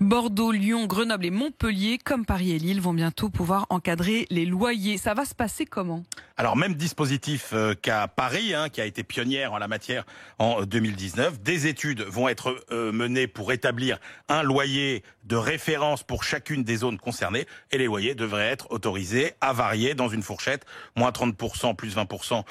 Bordeaux, Lyon, Grenoble et Montpellier, comme Paris et Lille, vont bientôt pouvoir encadrer les loyers. Ça va se passer comment? Alors, même dispositif qu'à Paris, qui a été pionnière en la matière en 2019. Des études vont être menées pour établir un loyer de référence pour chacune des zones concernées. Et les loyers devraient être autorisés à varier dans une fourchette, moins 30%, plus 20%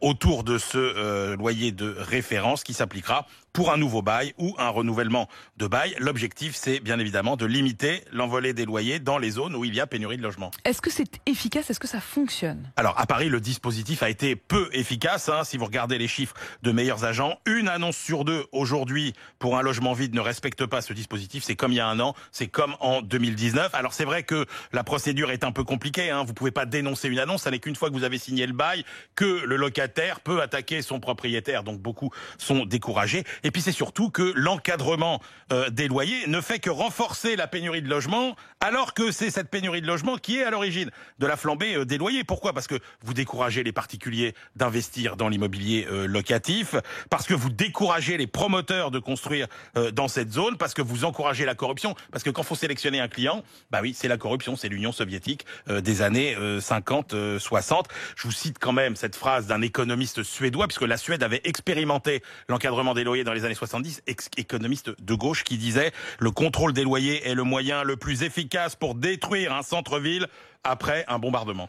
autour de ce loyer de référence qui s'appliquera pour un nouveau bail ou un renouvellement de bail. L'objectif, c'est bien évidemment de limiter l'envolée des loyers dans les zones où il y a pénurie de logements. Est-ce que c'est efficace? Est-ce que ça fonctionne? Alors, à Paris, le dispositif a été peu efficace. Si vous regardez les chiffres de Meilleurs Agents, une annonce sur deux aujourd'hui pour un logement vide ne respecte pas ce dispositif. C'est comme il y a un an, c'est comme en 2019. Alors, c'est vrai que la procédure est un peu compliquée. Vous pouvez pas dénoncer une annonce. Ça n'est qu'une fois que vous avez signé le bail que le locataire peut attaquer son propriétaire. Donc, beaucoup sont découragés. Et puis, c'est surtout que l'encadrement des loyers ne fait que renforcer la pénurie de logements, alors que c'est cette pénurie de logements qui est à l'origine de la flambée des loyers. Pourquoi? Parce que vous découragez les particuliers d'investir dans l'immobilier locatif, parce que vous découragez les promoteurs de construire dans cette zone, parce que vous encouragez la corruption, parce que quand faut sélectionner un client, bah oui, c'est la corruption, c'est l'Union soviétique des années 50, 60. Je vous cite quand même cette phrase d'un économiste suédois, puisque la Suède avait expérimenté l'encadrement des loyers dans les années 70, économiste de gauche qui disait « Le contrôle des loyers est le moyen le plus efficace pour détruire un centre-ville après un bombardement ».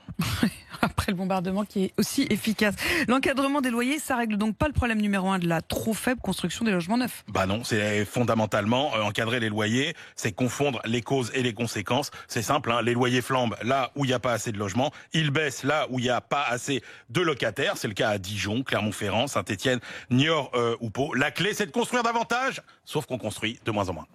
Après le bombardement qui est aussi efficace. L'encadrement des loyers, ça règle donc pas le problème numéro 1 de la trop faible construction des logements neufs. Bah non, c'est fondamentalement encadrer les loyers, c'est confondre les causes et les conséquences. C'est simple, les loyers flambent là où il n'y a pas assez de logements, ils baissent là où il n'y a pas assez de locataires. C'est le cas à Dijon, Clermont-Ferrand, Saint-Étienne, Niort ou Pau. La clé, c'est de construire davantage, sauf qu'on construit de moins en moins.